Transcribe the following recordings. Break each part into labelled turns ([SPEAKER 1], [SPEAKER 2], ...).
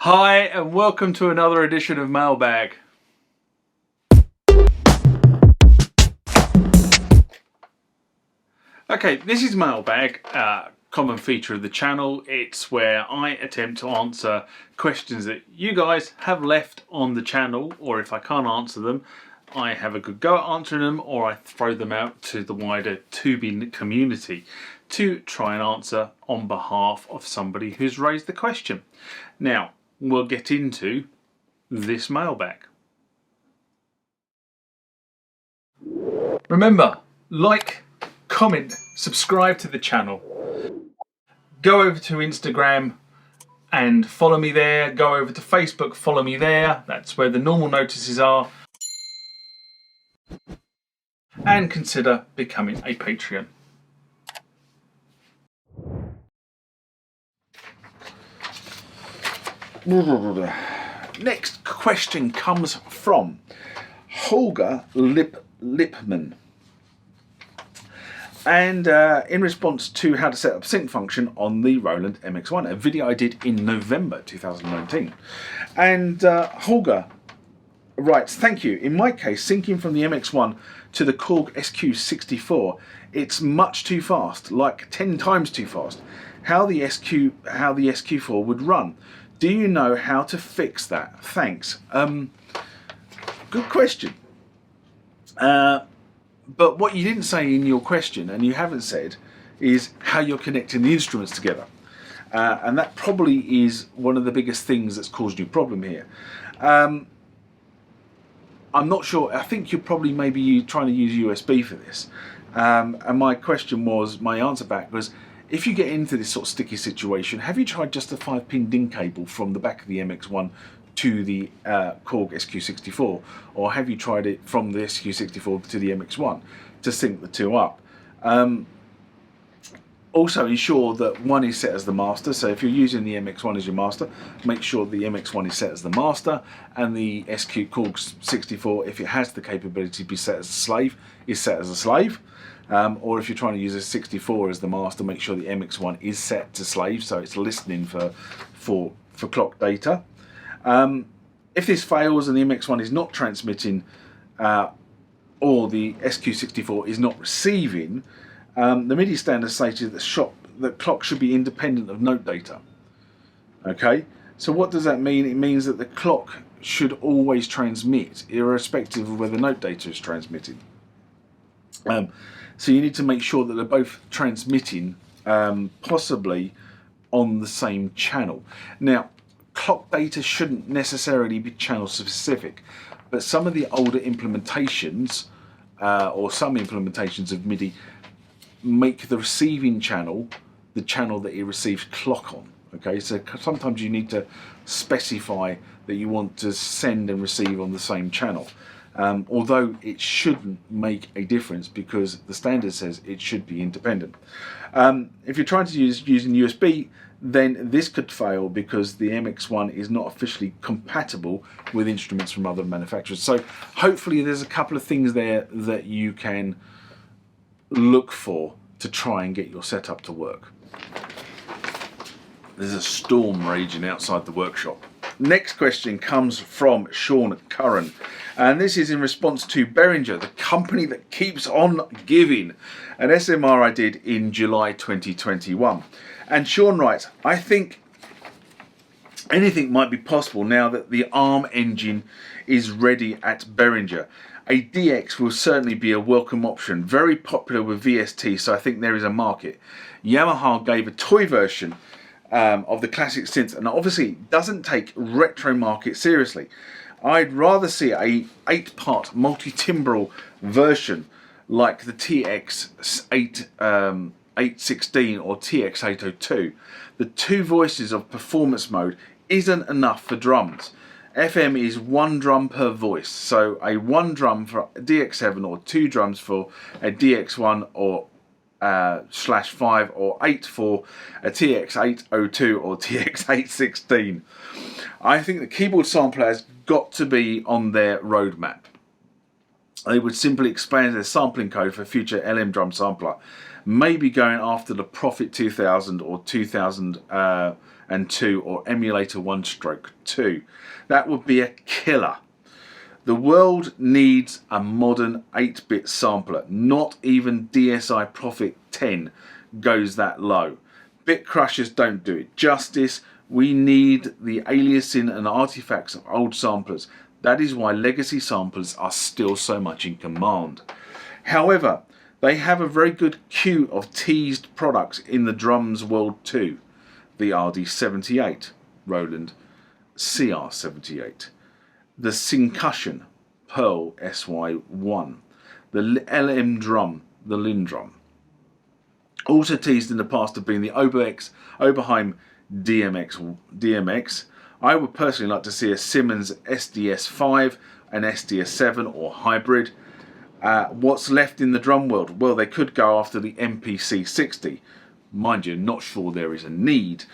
[SPEAKER 1] Hi and welcome to another edition of Mailbag. Okay, this is Mailbag, common feature of the channel. It's where I attempt to answer questions that you guys have left on the channel, or if I can't answer them, I have a good go at answering them, or I throw them out to the wider Tubing community to try and answer on behalf of somebody who's raised the question. Now, we'll get into this mailbag. Remember, like, comment, subscribe to the channel. Go over to Instagram and follow me there. Go over to Facebook, follow me there. That's where the normal notices are. And consider becoming a Patreon. Next question comes from Holger Lipman. And in response to how to set up sync function on the Roland MX-1, a video I did in November 2019. And Holger writes, thank you. In my case, syncing from the MX-1 to the Korg SQ64, it's much too fast, like 10 times too fast. How the SQ4 would run. Do you know how to fix that? Thanks. Good question. But what you didn't say in your question, and you haven't said, is how you're connecting the instruments together. And that probably is one of the biggest things that's caused you a problem here. I'm not sure. I think you're probably maybe trying to use USB for this. And my answer back was, if you get into this sort of sticky situation, have you tried just a 5-pin DIN cable from the back of the MX-1 to the Korg SQ64, or have you tried it from the SQ64 to the MX-1 to sync the two up? Also ensure that one is set as the master, so if you're using the MX-1 as your master, make sure the MX-1 is set as the master, and the Korg 64, if it has the capability to be set as a slave, is set as a slave. Or if you're trying to use a 64 as the master, make sure the MX-1 is set to slave, so it's listening for clock data. If this fails and the MX-1 is not transmitting, or the SQ64 is not receiving, the MIDI standard stated that the clock should be independent of note data. Okay, so what does that mean? It means that the clock should always transmit, irrespective of whether note data is transmitted. So you need to make sure that they're both transmitting, possibly on the same channel. Now, clock data shouldn't necessarily be channel specific, but some of the older implementations, or some implementations of MIDI, make the receiving channel the channel that it receives clock on. Okay, so sometimes you need to specify that you want to send and receive on the same channel. Although it shouldn't make a difference because the standard says it should be independent. If you're trying to using USB, then this could fail because the MX-1 is not officially compatible with instruments from other manufacturers. So hopefully there's a couple of things there that you can look for to try and get your setup to work. There's a storm raging outside the workshop. Next question comes from Sean Curran, and this is in response to Behringer, the company that keeps on giving, an SMR I did in July 2021. And Sean writes, I think anything might be possible now that the ARM engine is ready at Behringer. A DX will certainly be a welcome option, very popular with VST, so I think there is a market. Yamaha gave a toy version of the classic synth, and obviously doesn't take retro market seriously. I'd rather see a 8-part multi-timbral version like the TX816 or TX802. The two voices of performance mode isn't enough for drums. FM is 1 drum per voice, so a 1 drum for a DX7 or 2 drums for a DX1 or /5 or 8 for a TX802 or TX816. I think the keyboard sampler has got to be on their roadmap. They would simply expand their sampling code for future LM drum sampler, maybe going after the Prophet 2000 or 2000 and 2 or emulator 1 stroke 2. That would be a killer. The world needs a modern 8-bit sampler. Not even DSi Prophet 10 goes that low. Bit crushers don't do it justice. We need the aliasing and artifacts of old samplers. That is why legacy samplers are still so much in command. However, they have a very good queue of teased products in the drums world too. The RD78, Roland CR78, the Syncussion Pearl SY1, the LM drum, the Lindrum. Also teased in the past have been the Oberheim DMX. I would personally like to see a Simmons SDS5, an SDS7 or hybrid. What's left in the drum world? Well, they could go after the MPC60. Mind you, not sure there is a need.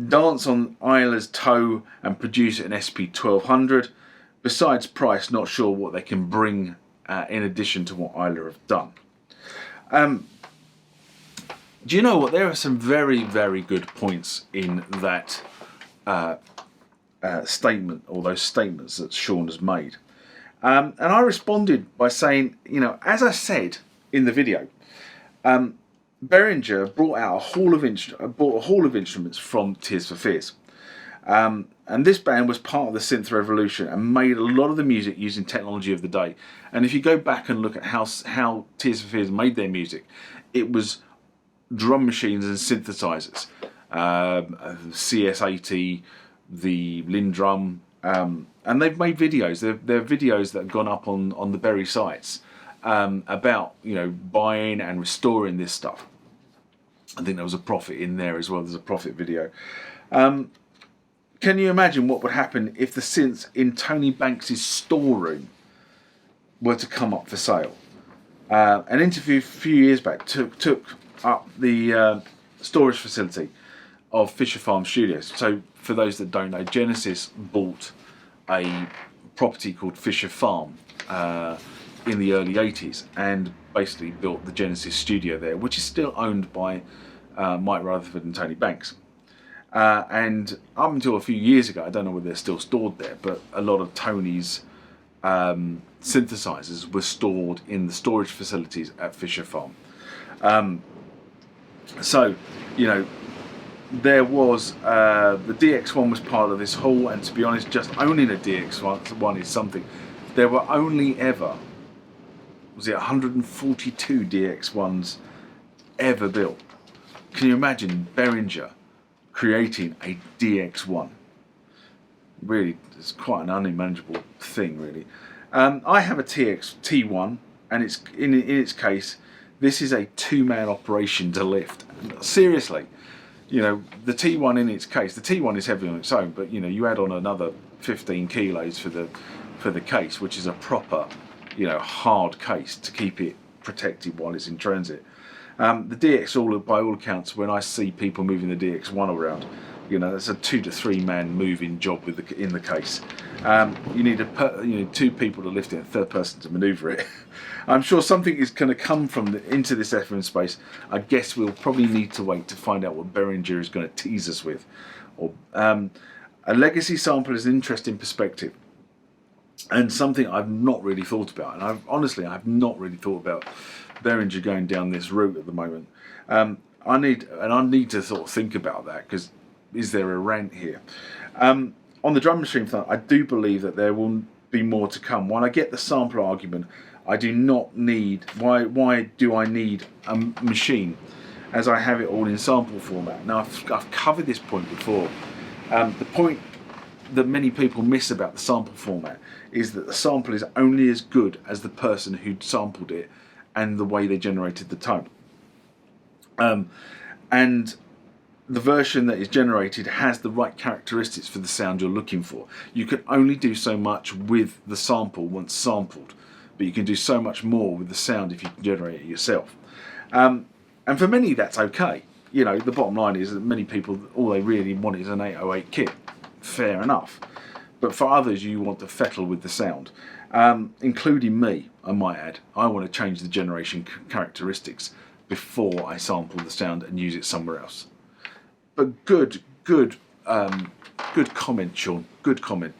[SPEAKER 1] Dance on Isla's toe and produce an SP1200. Besides price, not sure what they can bring in addition to what Isla have done. Do you know what? There are some very, very good points in that statement, or those statements that Sean has made. And I responded by saying, you know, as I said in the video, Behringer brought out a haul of instruments from Tears for Fears. And this band was part of the synth revolution and made a lot of the music using technology of the day. And if you go back and look at how Tears for Fears made their music, it was drum machines and synthesizers, CS80, the Lindrum, and they've made videos. They're videos that have gone up on the Berry sites about, you know, buying and restoring this stuff. I think there was a Prophet in there as well. There's a Prophet video. Can you imagine what would happen if the synths in Tony Banks' storeroom were to come up for sale? An interview a few years back took up the storage facility of Fisher Farm Studios. So for those that don't know, Genesis bought a property called Fisher Farm in the early 80s and basically built the Genesis studio there, which is still owned by Mike Rutherford and Tony Banks. And up until a few years ago, I don't know whether they're still stored there, but a lot of Tony's synthesizers were stored in the storage facilities at Fisher Farm. So, you know, there was the DX1 was part of this haul, and to be honest, just owning a DX1 is something. There were only ever, was it 142 DX1s ever built? Can you imagine Behringer creating a DX1? Really, it's quite an unimaginable thing, really. I have a T1, and it's in its case, this is a 2-man operation to lift. Seriously, you know, the T1 in its case, the T1 is heavy on its own, but you know, you add on another 15 kilos for the case, which is a proper, you know, hard case to keep it protected while it's in transit. The DX, by all accounts, when I see people moving the DX1 around, you know, it's a 2 to 3 man moving job in the case. You need 2 people to lift it, and a third person to manoeuvre it. I'm sure something is going to come into this FM space. I guess we'll probably need to wait to find out what Behringer is going to tease us with. Or a legacy sample is an interesting perspective, and something I've not really thought about. And I've not really thought about Behringer going down this route at the moment. I need to sort of think about that, because is there a rant here? On the drum machine front, I do believe that there will be more to come. While I get the sampler argument, I do not need. Why do I need a machine, as I have it all in sample format? Now I've covered this point before. The point that many people miss about the sample format is that the sample is only as good as the person who sampled it and the way they generated the tone. And the version that is generated has the right characteristics for the sound you're looking for. You can only do so much with the sample once sampled, but you can do so much more with the sound if you can generate it yourself. And for many, that's okay. You know, the bottom line is that many people, all they really want is an 808 kit. Fair enough. But for others, you want to fettle with the sound. Including me, I might add. I want to change the generation characteristics before I sample the sound and use it somewhere else. But good Good comment, Sean. Good comment.